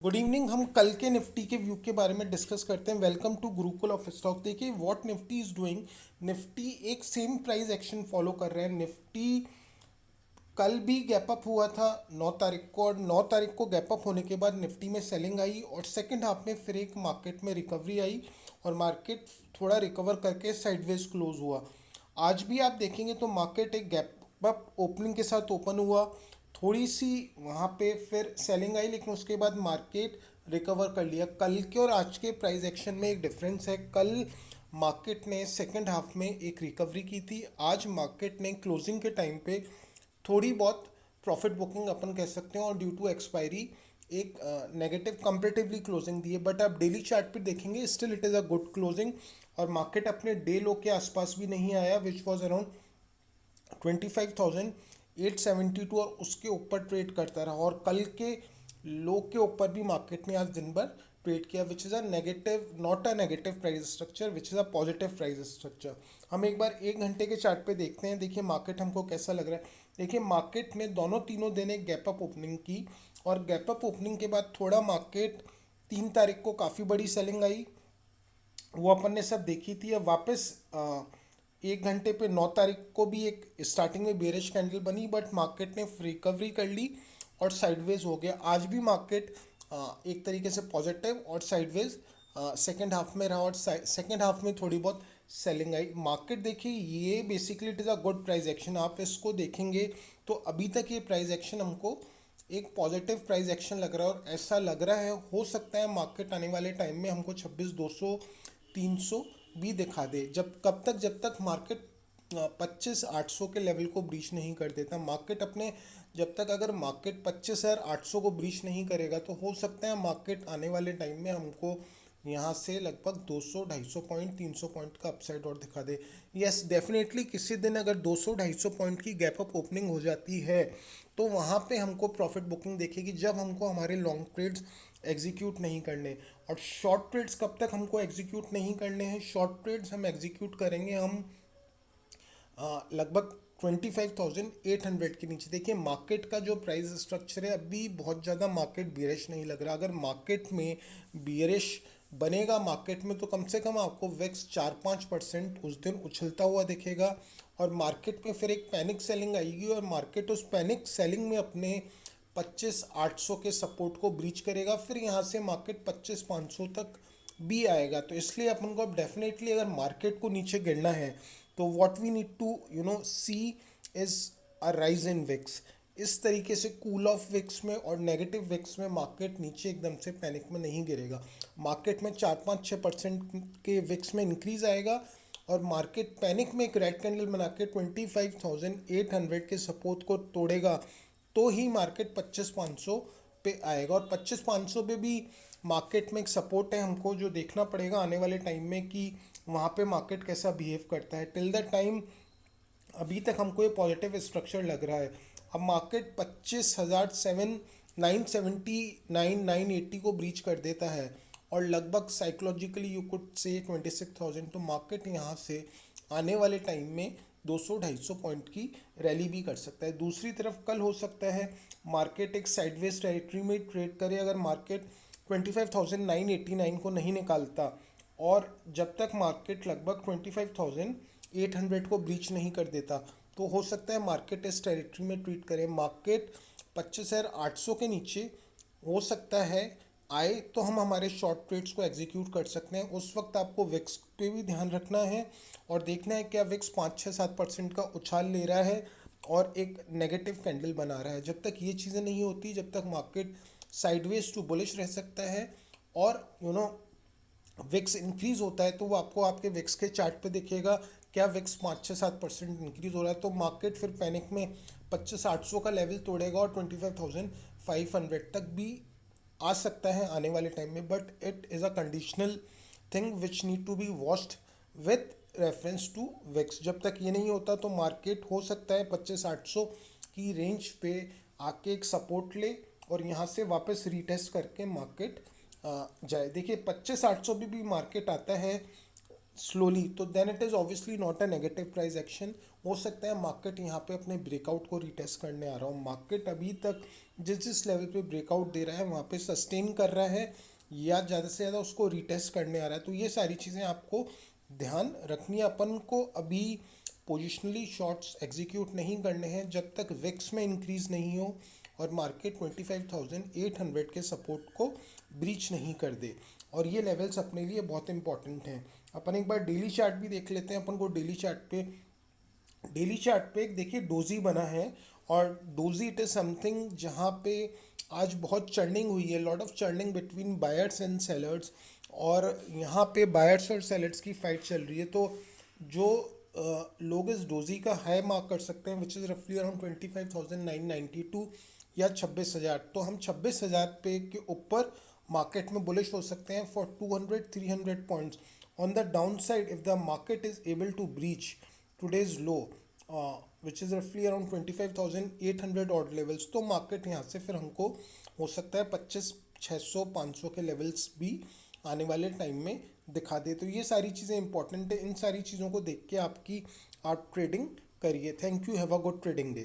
Good evening. हम कल के निफ्टी के व्यू के बारे में डिस्कस करते हैं। Welcome to Gurukul of stock. देखिए what Nifty is doing. Nifty एक सेम प्राइस एक्शन फॉलो कर रहे हैं। निफ्टी कल भी गैप अप हुआ था 9 तारीख को, और 9 तारीख को गैप अप होने के बाद निफ्टी में सेलिंग आई और सेकंड हाफ में फिर एक मार्केट में रिकवरी आई और मार्केट थोड़ा रिकवर करके साइडवेज क्लोज हुआ। आज भी आप देखेंगे तो मार्केट एक गैप अप ओपनिंग के साथ ओपन हुआ, थोड़ी सी वहाँ पे फिर सेलिंग आई, लेकिन उसके बाद मार्केट रिकवर कर लिया। कल के और आज के प्राइस एक्शन में एक डिफरेंस है। कल मार्केट ने सेकंड हाफ में एक रिकवरी की थी, आज मार्केट ने क्लोजिंग के टाइम पे थोड़ी बहुत प्रॉफिट बुकिंग अपन कह सकते हैं और ड्यू टू एक्सपायरी एक नेगेटिव कंपेरेटिवली क्लोजिंग दी है। बट आप डेली चार्ट पे देखेंगे still it is a good closing और मार्केट अपने डे लो के आसपास भी नहीं आया, विच वॉज अराउंड 25,872 और उसके ऊपर ट्रेड करता रहा। और कल के लो के ऊपर भी मार्केट ने आज दिन भर ट्रेड किया, which is a negative, not a negative price structure, which is a positive price structure. हम एक बार 1 घंटे के चार्ट पे देखते हैं। देखिए मार्केट हमको कैसा लग रहा है। देखिए मार्केट ने दोनों तीनों दिन एक गैप अप ओपनिंग की और गैप अप ओपनिंग के बाद थोड़ा मार्केट 3 तारीख को काफ़ी बड़ी सेलिंग आई, वो अपन ने सब देखी थी। अब वापस 1 घंटे पे 9 तारीख को भी एक स्टार्टिंग में बेरिश कैंडल बनी, बट मार्केट ने रिकवरी कर ली और साइडवेज हो गया। आज भी मार्केट एक तरीके से पॉजिटिव और साइडवेज सेकेंड हाफ में रहा और सेकेंड हाफ में थोड़ी बहुत सेलिंग आई। मार्केट देखिए ये basically it is a good price action. आप इसको देखेंगे तो अभी तक ये प्राइस एक्शन हमको एक पॉजिटिव प्राइस एक्शन लग रहा है और ऐसा लग रहा है हो सकता है मार्केट आने वाले टाइम में हमको 26,200 300 भी दिखा दे। जब तक मार्केट 25,800 के लेवल को ब्रीच नहीं कर देता मार्केट अपने, जब तक अगर मार्केट 25,800 को ब्रीच नहीं करेगा तो हो सकता है मार्केट आने वाले टाइम में हमको यहाँ से लगभग 200-250 पॉइंट 300 पॉइंट का अपसाइड और दिखा दे। यस डेफिनेटली किसी दिन अगर 200-250 पॉइंट की गैप अप ओपनिंग हो जाती है तो वहाँ पे हमको प्रॉफिट बुकिंग देखेगी, जब हमको हमारे लॉन्ग ट्रेड्स एग्जीक्यूट नहीं करने। और शॉर्ट ट्रेड्स कब तक हमको एग्जीक्यूट नहीं करने हैं? शॉर्ट ट्रेड्स हम एग्जीक्यूट करेंगे हम लगभग 25,800 के नीचे। देखिए मार्केट का जो प्राइस स्ट्रक्चर है अभी बहुत ज़्यादा मार्केट बियरिश नहीं लग रहा। अगर मार्केट में बियरिश बनेगा मार्केट में तो कम से कम आपको वेक्स 4-5% उस दिन उछलता हुआ दिखेगा और मार्केट में फिर एक पैनिक सेलिंग आएगी और मार्केट उस पैनिक सेलिंग में अपने 25,800 के सपोर्ट को ब्रीच करेगा, फिर यहाँ से मार्केट 25,500 तक भी आएगा। तो इसलिए अपन को अब डेफिनेटली अगर मार्केट को नीचे गिरना है तो what we need to see is a rise in VIX. इस तरीके से कूल ऑफ विक्स में और नेगेटिव विक्स में मार्केट नीचे एकदम से पैनिक में नहीं गिरेगा। मार्केट में 4-5-6% के विक्स में इंक्रीज आएगा और मार्केट पैनिक में एक रेड कैंडल बना के 25,800 के सपोर्ट को तोड़ेगा तो ही मार्केट 25,500 पे आएगा। और 25,500 पे भी मार्केट में एक सपोर्ट है, हमको जो देखना पड़ेगा आने वाले टाइम में कि वहाँ पे मार्केट कैसा बिहेव करता है। टिल द टाइम अभी तक हमको ये पॉजिटिव स्ट्रक्चर लग रहा है। अब मार्केट 25,979 को ब्रीच कर देता है और लगभग साइकोलॉजिकली यू कुड से 26,000, तो मार्केट यहाँ से आने वाले टाइम में 200-250 पॉइंट की रैली भी कर सकता है। दूसरी तरफ कल हो सकता है मार्केट एक साइडवेज टेरिटरी में ट्रेड करे। अगर मार्केट 25,989 को नहीं निकालता और जब तक मार्केट लगभग 25,800 को ब्रीच नहीं कर देता तो हो सकता है मार्केट इस टेरिटरी में ट्रेड करे। मार्केट 25,800 के नीचे हो सकता है आए तो हम हमारे शॉर्ट ट्रेड्स को एग्जीक्यूट कर सकते हैं। उस वक्त आपको विक्स पे भी ध्यान रखना है और देखना है क्या विक्स 5-6-7% का उछाल ले रहा है और एक नेगेटिव कैंडल बना रहा है। जब तक ये चीज़ें नहीं होती जब तक मार्केट साइडवेज टू बुलिश रह सकता है। और विक्स इंक्रीज होता है तो वो आपको आपके विक्स के चार्ट पे दिखेगा। क्या विक्स 5-6-7% इंक्रीज हो रहा है तो मार्केट फिर पैनिक में 25,800 का लेवल तोड़ेगा और 25,500 तक भी आ सकता है आने वाले टाइम में। But it is a conditional thing which need to be watched with reference to VIX. जब तक ये नहीं होता तो मार्केट हो सकता है 25,800 की रेंज पे आके एक सपोर्ट ले और यहाँ से वापस रीटेस्ट करके मार्केट जाए। देखिए 25,800 भी मार्केट आता है स्लोली, तो then it is obviously not a negative price action. हो सकता है मार्केट यहाँ पे अपने ब्रेकआउट को रिटेस्ट करने आ रहा हो, मार्केट अभी तक जिस जिस लेवल पे ब्रेकआउट दे रहा है वहाँ पे सस्टेन कर रहा है या ज़्यादा से ज़्यादा उसको रिटेस्ट करने आ रहा है। तो ये सारी चीज़ें आपको ध्यान रखनी है। अपन को अभी पोजिशनली शॉर्ट्स एग्जीक्यूट नहीं करने हैं जब तक विक्स में इंक्रीज नहीं हो और मार्केट 25,800 के सपोर्ट को ब्रीच नहीं कर दे। और ये लेवल्स अपने लिए बहुत इंपॉर्टेंट हैं। अपन एक बार डेली चार्ट भी देख लेते हैं। अपन को डेली चार्ट पे एक देखिए डोजी बना है, और डोजी इट इज समथिंग जहाँ पे आज बहुत चर्निंग हुई है, lot of churning between buyers and sellers, और यहाँ पे बायर्स और सेलर्स की फाइट चल रही है। तो जो लोग इस डोजी का हाई मार्क कर सकते हैं विच इज़ रफली अराउंड 25,992 या 26,000। तो हम 26,000 पे के ऊपर मार्केट में बुलिश हो सकते हैं for 200-300 points. On the downside if the market is able to breach today's low which is रफली अराउंड 25,800 ऑड लेवल्स, तो मार्केट यहाँ से फिर हमको हो सकता है 25,600-500 के लेवल्स भी आने वाले टाइम में दिखा दे। तो ये सारी चीज़ें इंपॉर्टेंट है, इन सारी चीज़ों को देख के आपकी आप ट्रेडिंग करिए। Thank you, have a good trading day.